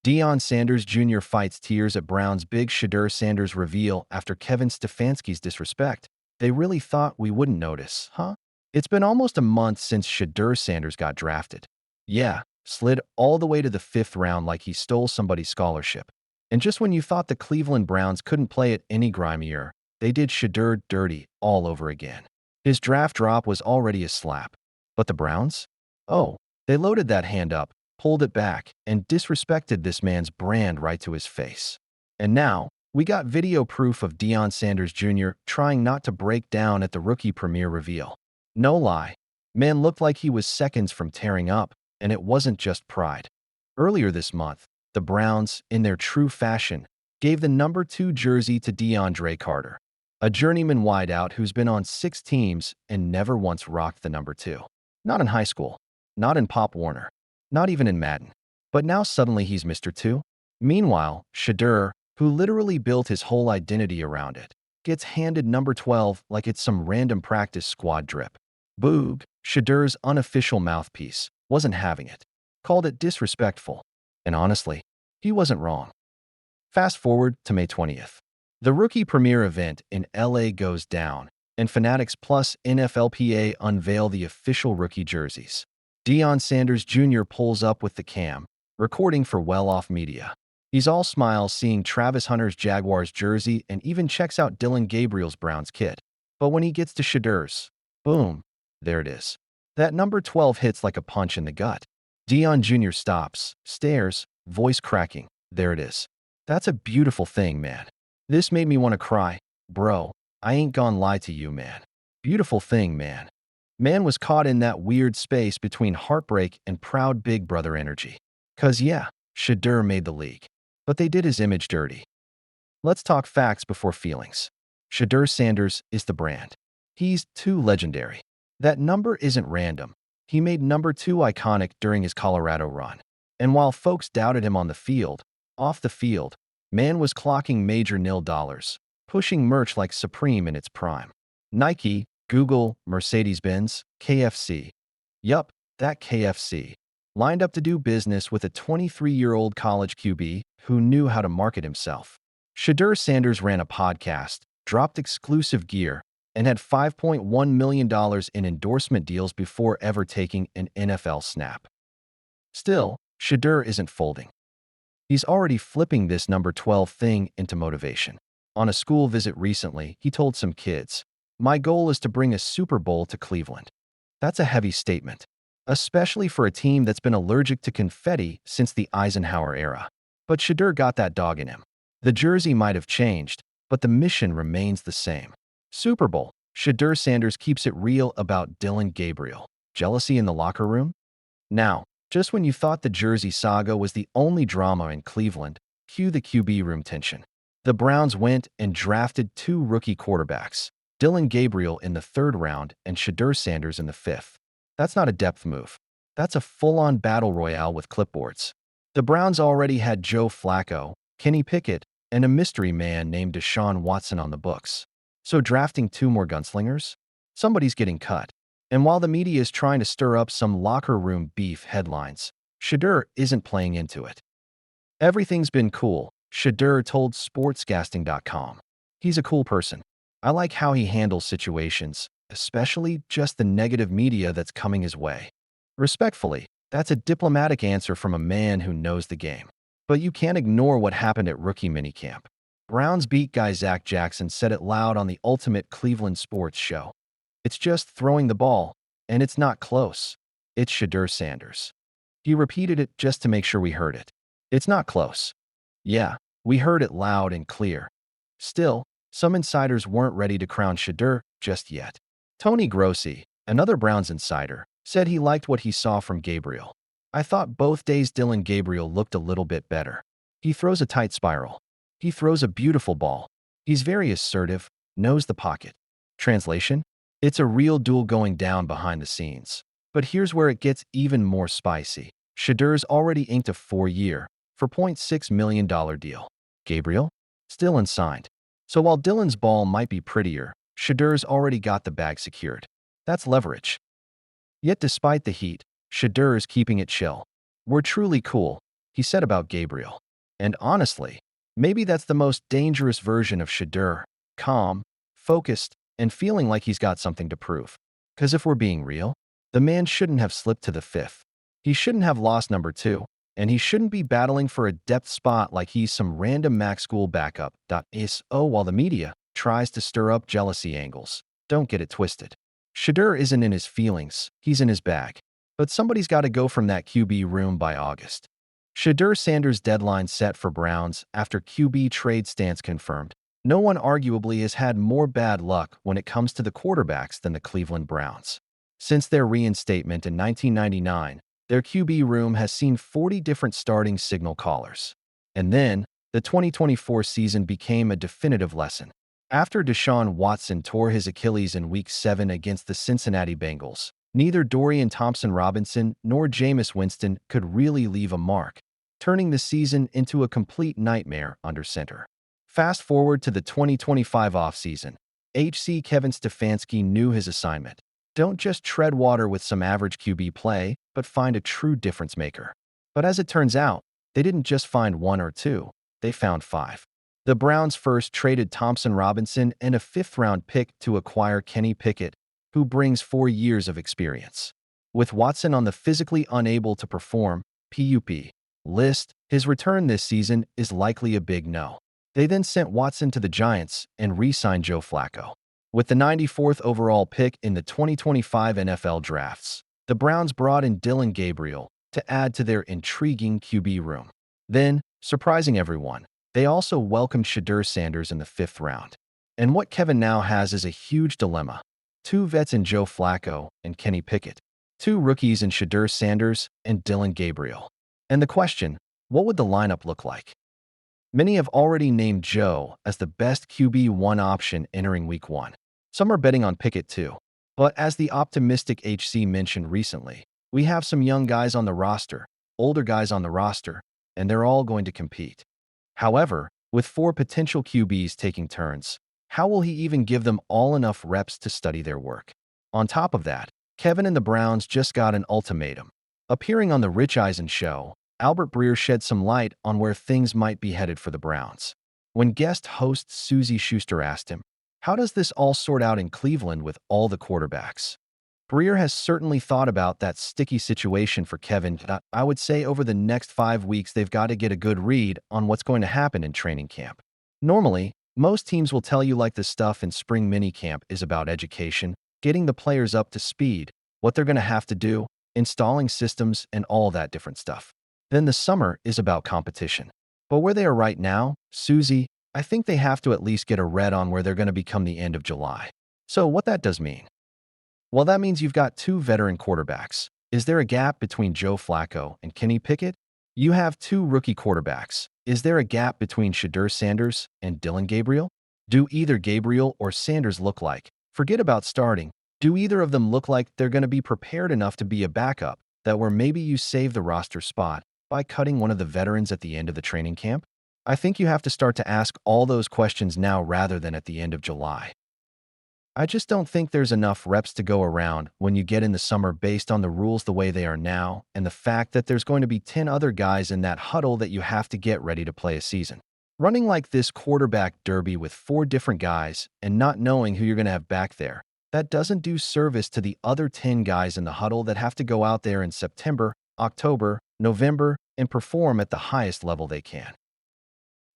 Deion Sanders Jr. fights tears at Brown's big Shedeur Sanders reveal after Kevin Stefanski's disrespect. They really thought we wouldn't notice, huh? It's been almost a month since Shedeur Sanders got drafted. Yeah, slid all the way to the 5th round like he stole somebody's scholarship. And just when you thought the Cleveland Browns couldn't play it any grimier, they did Shedeur dirty all over again. His draft drop was already a slap. But the Browns? Oh, they loaded that hand up, pulled it back, and disrespected this man's brand right to his face. And now, we got video proof of Deion Sanders Jr. trying not to break down at the rookie premiere reveal. No lie, man looked like he was seconds from tearing up, and it wasn't just pride. Earlier this month, the Browns, in their true fashion, gave the number 2 jersey to DeAndre Carter, a journeyman wideout who's been on 6 teams and never once rocked the number 2. Not in high school, not in Pop Warner, not even in Madden. But now suddenly he's Mr. 2? Meanwhile, Shadur, who literally built his whole identity around it, gets handed number 12 like it's some random practice squad drip. Boog, Shedur's unofficial mouthpiece, wasn't having it. Called it disrespectful. And honestly, he wasn't wrong. Fast forward to May 20th. The rookie premiere event in LA goes down, and Fanatics Plus NFLPA unveil the official rookie jerseys. Deion Sanders Jr. pulls up with the cam, recording for well-off media. He's all smiles seeing Travis Hunter's Jaguars jersey and even checks out Dillon Gabriel's Browns kit. But when he gets to Shedeur's, boom, there it is. That number 12 hits like a punch in the gut. Deion Jr. stops, stares, voice cracking. There it is. That's a beautiful thing, man. This made me want to cry. Bro, I ain't gonna lie to you, man. Beautiful thing, man. Man was caught in that weird space between heartbreak and proud big brother energy. 'Cause yeah, Shedeur made the league. But they did his image dirty. Let's talk facts before feelings. Shedeur Sanders is the brand. He's too legendary. That number isn't random. He made number 2 iconic during his Colorado run. And while folks doubted him on the field, off the field, man was clocking major nil dollars, pushing merch like Supreme in its prime. Nike, Google, Mercedes-Benz, KFC. Yup, that KFC. Lined up to do business with a 23-year-old college QB who knew how to market himself. Shedeur Sanders ran a podcast, dropped exclusive gear, and had $5.1 million in endorsement deals before ever taking an NFL snap. Still, Shedeur isn't folding. He's already flipping this number 12 thing into motivation. On a school visit recently, he told some kids, "My goal is to bring a Super Bowl to Cleveland." That's a heavy statement, especially for a team that's been allergic to confetti since the Eisenhower era. But Shedeur got that dog in him. The jersey might have changed, but the mission remains the same. Super Bowl. Shedeur Sanders keeps it real about Dillon Gabriel. Jealousy in the locker room? Now, just when you thought the jersey saga was the only drama in Cleveland, cue the QB room tension. The Browns went and drafted 2 rookie quarterbacks, Dillon Gabriel in the 3rd round and Shedeur Sanders in the 5th. That's not a depth move. That's a full-on battle royale with clipboards. The Browns already had Joe Flacco, Kenny Pickett, and a mystery man named Deshaun Watson on the books. So drafting 2 more gunslingers? Somebody's getting cut. And while the media is trying to stir up some locker room beef headlines, Shedeur isn't playing into it. Everything's been cool, Shedeur told sportscasting.com. He's a cool person. I like how he handles situations, especially just the negative media that's coming his way. Respectfully, that's a diplomatic answer from a man who knows the game. But you can't ignore what happened at rookie minicamp. Browns beat guy Zach Jackson said it loud on the ultimate Cleveland sports show. It's just throwing the ball, and it's not close. It's Shedeur Sanders. He repeated it just to make sure we heard it. It's not close. Yeah, we heard it loud and clear. Still, some insiders weren't ready to crown Shedeur just yet. Tony Grossi, another Browns insider, said he liked what he saw from Gabriel. I thought both days Dillon Gabriel looked a little bit better. He throws a tight spiral. He throws a beautiful ball. He's very assertive, knows the pocket. Translation? It's a real duel going down behind the scenes. But here's where it gets even more spicy. Shedeur's already inked a 4-year, $4.6 million deal. Gabriel? Still unsigned. So while Dillon's ball might be prettier, Shedeur's already got the bag secured. That's leverage. Yet despite the heat, Shedeur is keeping it chill. We're truly cool. he said about Gabriel. And honestly, maybe that's the most dangerous version of Shedeur, calm, focused, and feeling like he's got something to prove. Because if we're being real, the man shouldn't have slipped to the fifth. He shouldn't have lost number 2, and he shouldn't be battling for a depth spot like he's some random Mac school backup. While the media tries to stir up jealousy angles, don't get it twisted. Shedeur isn't in his feelings, he's in his bag. But somebody's got to go from that QB room by August. Shedeur Sanders' deadline set for Browns after QB trade stance confirmed. No one arguably has had more bad luck when it comes to the quarterbacks than the Cleveland Browns. Since their reinstatement in 1999, their QB room has seen 40 different starting signal callers. And then, the 2024 season became a definitive lesson. After Deshaun Watson tore his Achilles in Week 7 against the Cincinnati Bengals, neither Dorian Thompson-Robinson nor Jameis Winston could really leave a mark, turning the season into a complete nightmare under center. Fast forward to the 2025 offseason. HC Kevin Stefanski knew his assignment. Don't just tread water with some average QB play, but find a true difference maker. But as it turns out, they didn't just find 1 or 2, they found 5. The Browns first traded Thompson-Robinson and a 5th-round pick to acquire Kenny Pickett, who brings 4 years of experience. With Watson on the physically unable to perform (PUP) list, his return this season is likely a big no. They then sent Watson to the Giants and re-signed Joe Flacco. With the 94th overall pick in the 2025 NFL drafts, the Browns brought in Dillon Gabriel to add to their intriguing QB room. Then, surprising everyone, they also welcomed Shedeur Sanders in the 5th round. And what Kevin now has is a huge dilemma. 2 vets in Joe Flacco and Kenny Pickett. 2 rookies in Shedeur Sanders and Dillon Gabriel. And the question, what would the lineup look like? Many have already named Joe as the best QB1 option entering Week 1. Some are betting on Pickett too. But as the optimistic HC mentioned recently, we have some young guys on the roster, older guys on the roster, and they're all going to compete. However, with 4 potential QBs taking turns, how will he even give them all enough reps to study their work? On top of that, Kevin and the Browns just got an ultimatum. Appearing on the Rich Eisen show, Albert Breer shed some light on where things might be headed for the Browns. When guest host Susie Schuster asked him, "How does this all sort out in Cleveland with all the quarterbacks?" Breer has certainly thought about that sticky situation for Kevin. I would say over the next 5 weeks they've got to get a good read on what's going to happen in training camp. Normally, most teams will tell you like the stuff in spring minicamp is about education, getting the players up to speed, what they're going to have to do, installing systems, and all that different stuff. Then the summer is about competition. But where they are right now, Susie, I think they have to at least get a read on where they're going to become the end of July. So what that does mean? Well, that means you've got 2 veteran quarterbacks. Is there a gap between Joe Flacco and Kenny Pickett? You have 2 rookie quarterbacks. Is there a gap between Shedeur Sanders and Dillon Gabriel? Do either Gabriel or Sanders look like, forget about starting, do either of them look like they're going to be prepared enough to be a backup, that where maybe you save the roster spot by cutting one of the veterans at the end of the training camp? I think you have to start to ask all those questions now rather than at the end of July. I just don't think there's enough reps to go around when you get in the summer based on the rules the way they are now and the fact that there's going to be 10 other guys in that huddle that you have to get ready to play a season. Running like this quarterback derby with 4 different guys and not knowing who you're going to have back there, that doesn't do service to the other 10 guys in the huddle that have to go out there in September, October, November, and perform at the highest level they can.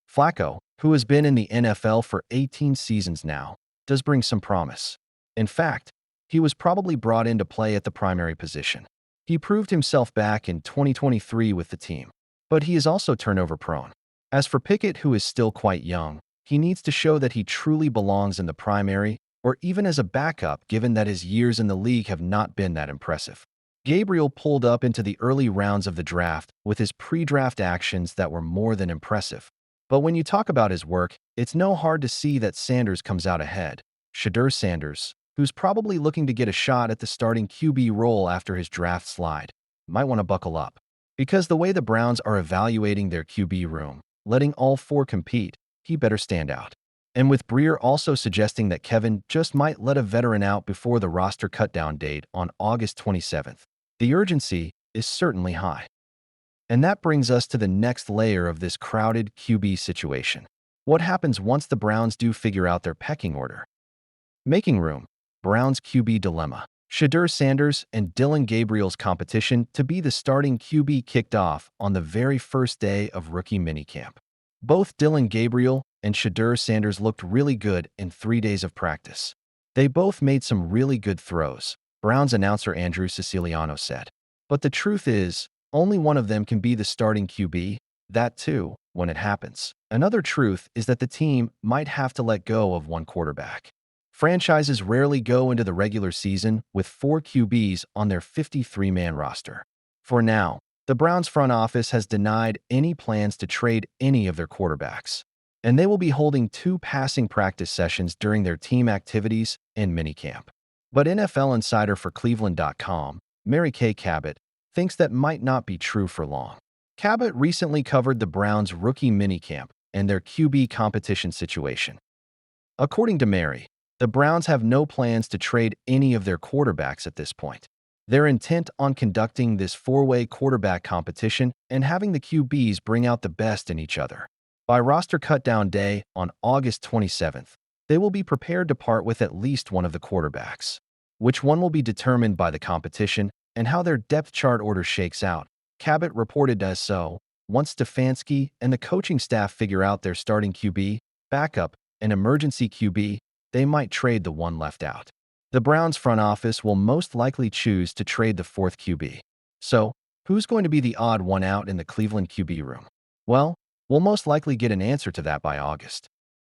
Flacco, who has been in the NFL for 18 seasons now, does bring some promise. In fact, he was probably brought in to play at the primary position. He proved himself back in 2023 with the team, but he is also turnover prone. As for Pickett, who is still quite young, he needs to show that he truly belongs in the primary or even as a backup given that his years in the league have not been that impressive. Gabriel pulled up into the early rounds of the draft with his pre-draft actions that were more than impressive. But when you talk about his work, it's no hard to see that Sanders comes out ahead. Shedeur Sanders, who's probably looking to get a shot at the starting QB role after his draft slide, might want to buckle up. Because the way the Browns are evaluating their QB room, letting all 4 compete, he better stand out. And with Breer also suggesting that Kevin just might let a veteran out before the roster cutdown date on August 27th, the urgency is certainly high. And that brings us to the next layer of this crowded QB situation. What happens once the Browns do figure out their pecking order? Making room. Browns QB dilemma. Shedeur Sanders and Dillon Gabriel's competition to be the starting QB kicked off on the very first day of rookie minicamp. Both Dillon Gabriel and Shedeur Sanders looked really good in 3 days of practice. They both made some really good throws, Browns announcer Andrew Siciliano said. But the truth is, only one of them can be the starting QB, that too, when it happens. Another truth is that the team might have to let go of one quarterback. Franchises rarely go into the regular season with 4 QBs on their 53-man roster. For now, the Browns front office has denied any plans to trade any of their quarterbacks, and they will be holding 2 passing practice sessions during their team activities and minicamp. But NFL insider for Cleveland.com, Mary Kay Cabot, thinks that might not be true for long. Cabot recently covered the Browns' rookie minicamp and their QB competition situation. According to Mary, the Browns have no plans to trade any of their quarterbacks at this point. They're intent on conducting this 4-way quarterback competition and having the QBs bring out the best in each other. By roster cutdown day on August 27th, they will be prepared to part with at least one of the quarterbacks. Which one will be determined by the competition and how their depth chart order shakes out, Cabot reported as so. Once Stefanski and the coaching staff figure out their starting QB, backup, and emergency QB, they might trade the one left out. The Browns front office will most likely choose to trade the 4th QB. So, who's going to be the odd one out in the Cleveland QB room? Well, we'll most likely get an answer to that by August.